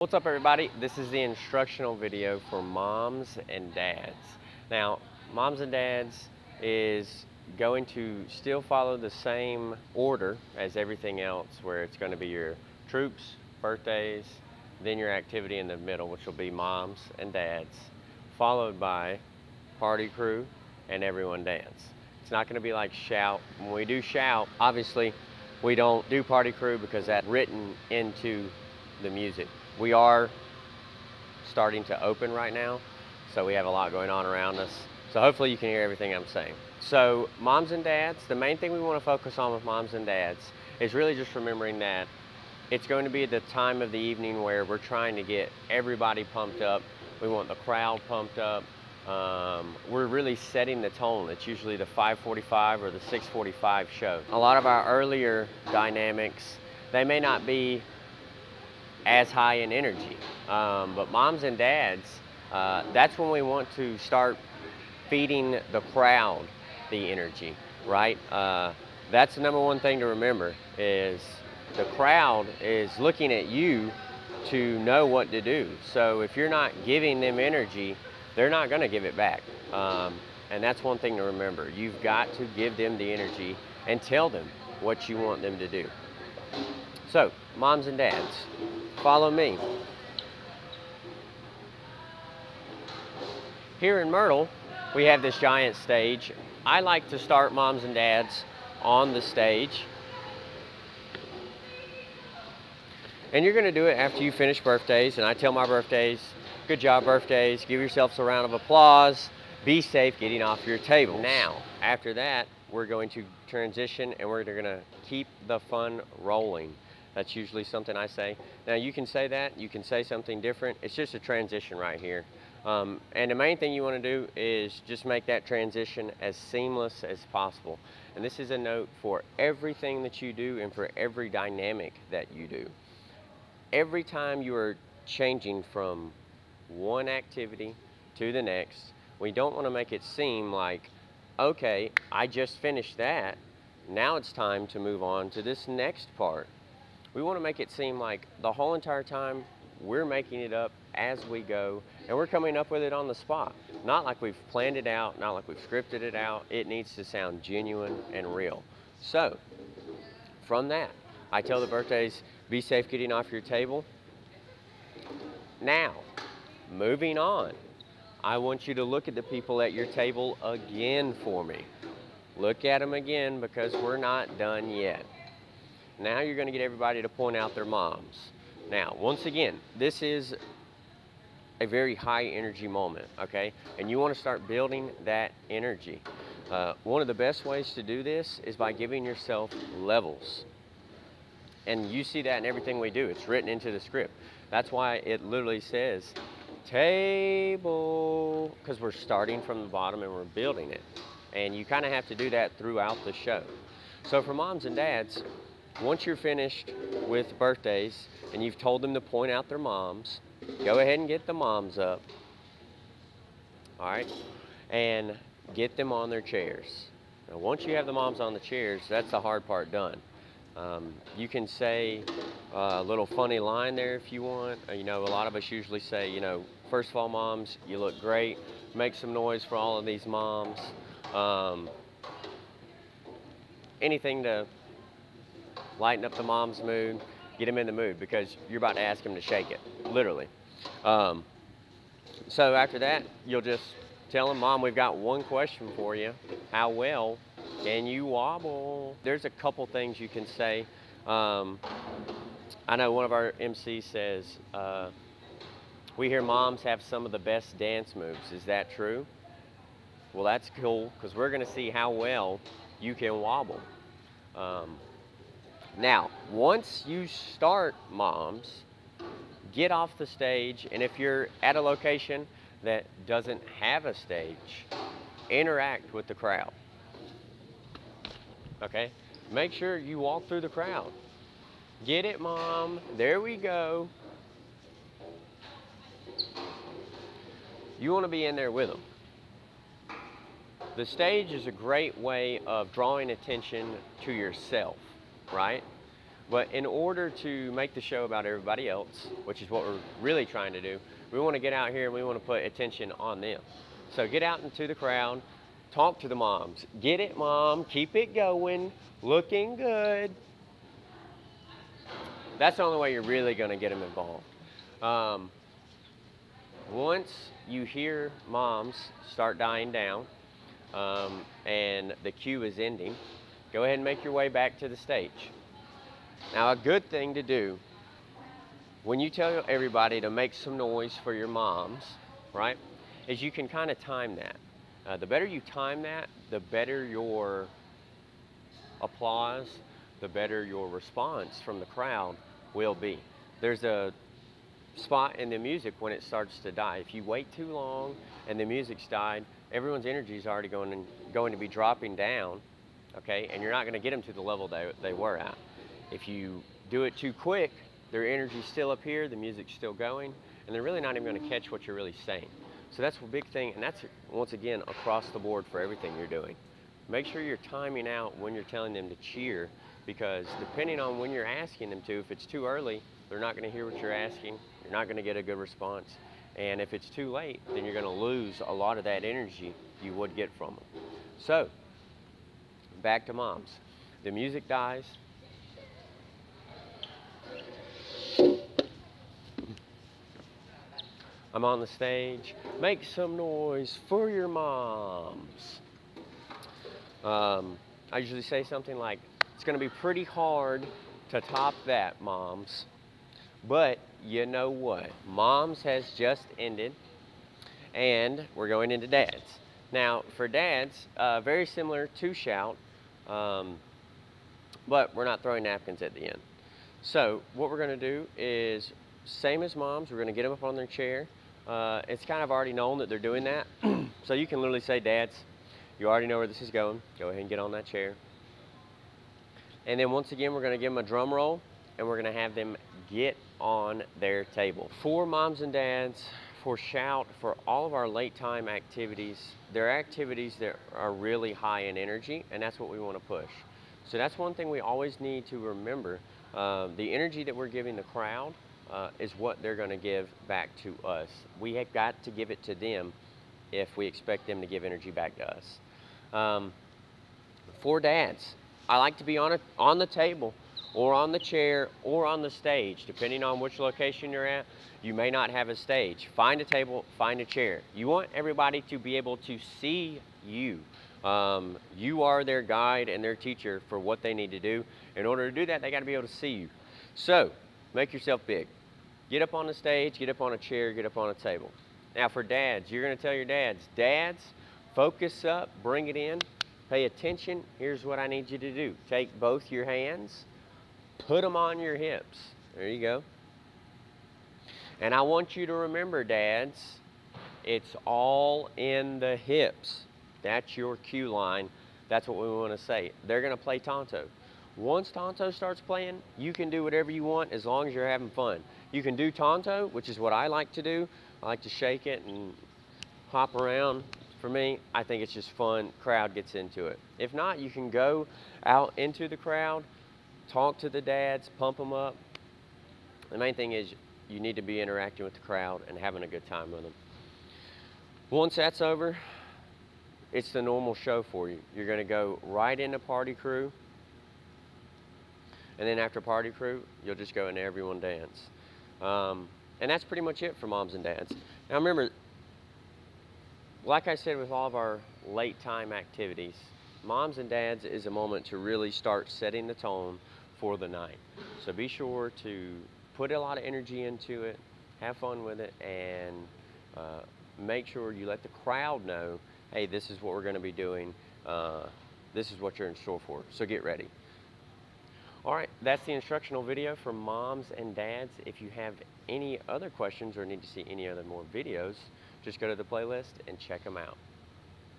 What's up everybody? This is the instructional video for moms and dads. Now, moms and dads is going to still follow the same order as everything else, where it's going to be your troops, birthdays, then your activity in the middle, which will be moms and dads, followed by party crew and everyone dance. It's not going to be like shout. When we do shout, obviously we don't do party crew because that's written into the music. We are starting to open right now, so we have a lot going on around us. So hopefully you can hear everything I'm saying. So moms and dads, the main thing we want to focus on with moms and dads is really just remembering that it's going to be the time of the evening where we're trying to get everybody pumped up. We want the crowd pumped up. We're really setting the tone. It's usually the 5:45 or the 6:45 show. A lot of our earlier dynamics, they may not be as high in energy. But moms and dads, that's when we want to start feeding the crowd the energy, right? That's the number one thing to remember, is the crowd is looking at you to know what to do. So if you're not giving them energy, they're not gonna give it back. And that's one thing to remember. You've got to give them the energy and tell them what you want them to do. So, moms and dads, follow me. Here in Myrtle, we have this giant stage. I like to start moms and dads on the stage. And you're gonna do it after you finish birthdays, and I tell my birthdays, good job birthdays, give yourselves a round of applause, be safe getting off your table. Now, after that, we're going to transition and we're gonna keep the fun rolling. That's usually something I say. Now you can say that, you can say something different. It's just a transition right here. And the main thing you want to do is just make that transition as seamless as possible. And this is a note for everything that you do and for every dynamic that you do. Every time you are changing from one activity to the next, we don't want to make it seem like, okay, I just finished that. Now it's time to move on to this next part. We want to make it seem like the whole entire time we're making it up as we go, and we're coming up with it on the spot. Not like we've planned it out, not like we've scripted it out. It needs to sound genuine and real. So, from that, I tell the birthdays, be safe getting off your table. Now, moving on, I want you to look at the people at your table again for me. Look at them again, because we're not done yet. Now you're going to get everybody to point out their moms. Now, once again, this is a very high energy moment, okay? And you want to start building that energy. One of the best ways to do this is by giving yourself levels. And you see that in everything we do. It's written into the script. That's why it literally says table, because we're starting from the bottom and we're building it. And you kind of have to do that throughout the show. So for moms and dads, once you're finished with birthdays and you've told them to point out their moms, go ahead and get the moms up, all right, and get them on their chairs. Now, once you have the moms on the chairs, that's the hard part done. You can say a little funny line there if you want. You know, a lot of us usually say, you know, first of all, moms, you look great. Make some noise for all of these moms. Anything to lighten up the mom's mood, get them in the mood, because you're about to ask them to shake it, literally. So after that, you'll just tell them, Mom, we've got one question for you. How well can you wobble? There's a couple things you can say. I know one of our MCs says, we hear moms have some of the best dance moves. Is that true? Well, that's cool, because we're gonna see how well you can wobble. Now, once you start, moms, get off the stage, and if you're at a location that doesn't have a stage, interact with the crowd, okay? Make sure you walk through the crowd. Get it, Mom? There we go. You want to be in there with them. The stage is a great way of drawing attention to yourself, right? But in order to make the show about everybody else, which is what we're really trying to do, we want to get out here and we want to put attention on them. So get out into the crowd, talk to the moms. Get it, mom, keep it going, looking good. That's the only way you're really going to get them involved. Once you hear moms start dying down and the cue is ending, go ahead and make your way back to the stage. Now, a good thing to do when you tell everybody to make some noise for your moms, right, is you can kind of time that. The better you time that, the better your applause, the better your response from the crowd will be. There's a spot in the music when it starts to die. If you wait too long and the music's died, everyone's energy is already going to be dropping down, okay, and you're not going to get them to the level they were at. If you do it too quick, their energy's still up here, the music's still going, and they're really not even going to catch what you're really saying. So that's a big thing, and that's, once again, across the board for everything you're doing. Make sure you're timing out when you're telling them to cheer, because depending on when you're asking them to, if it's too early, they're not going to hear what you're asking, you're not going to get a good response, and if it's too late, then you're going to lose a lot of that energy you would get from them. So, back to moms. The music dies. I'm on the stage. Make some noise for your moms. I usually say something like, it's going to be pretty hard to top that, moms. But you know what? Moms has just ended, and we're going into dads. Now, for dads, very similar to shout, but we're not throwing napkins at the end. So what we're going to do is, same as moms, we're going to get them up on their chair. It's kind of already known that they're doing that. So you can literally say, dads, you already know where this is going. Go ahead and get on that chair. And then once again, we're going to give them a drum roll, and we're going to have them get on their table. For moms and dads, for shout, for all of our late time activities, they're activities that are really high in energy, and that's what we want to push. So that's one thing we always need to remember. The energy that we're giving the crowd is what they're going to give back to us. We have got to give it to them if we expect them to give energy back to us. For dads, I like to be on the table or on the chair or on the stage, depending on which location you're at. You may not have a stage. Find a table, find a chair. You want everybody to be able to see you. You are their guide and their teacher for what they need to do. In order to do that, they got to be able to see you. So, make yourself big. Get up on the stage, get up on a chair, get up on a table. Now for dads, you're going to tell your dads, focus up, bring it in, pay attention. Here's what I need you to do. Take both your hands, put them on your hips. There you go. And I want you to remember, dads, it's all in the hips. That's your cue line. That's what we want to say. They're going to play Tonto. Once Tonto starts playing, you can do whatever you want as long as you're having fun. You can do Tonto, which is what I like to do. I like to shake it and hop around. For me, I think it's just fun. Crowd gets into it. If not, you can go out into the crowd, talk to the dads, pump them up. The main thing is you need to be interacting with the crowd and having a good time with them. Once that's over, it's the normal show for you. You're going to go right into Party Crew. And then after Party Crew, you'll just go into Everyone Dance. And that's pretty much it for moms and dads. Now remember, like I said with all of our late time activities, moms and dads is a moment to really start setting the tone for the night. So be sure to put a lot of energy into it, have fun with it, and make sure you let the crowd know, hey, this is what we're going to be doing. This is what you're in store for. So get ready. All right, that's the instructional video for moms and dads. If you have any other questions or need to see any other more videos, just go to the playlist and check them out.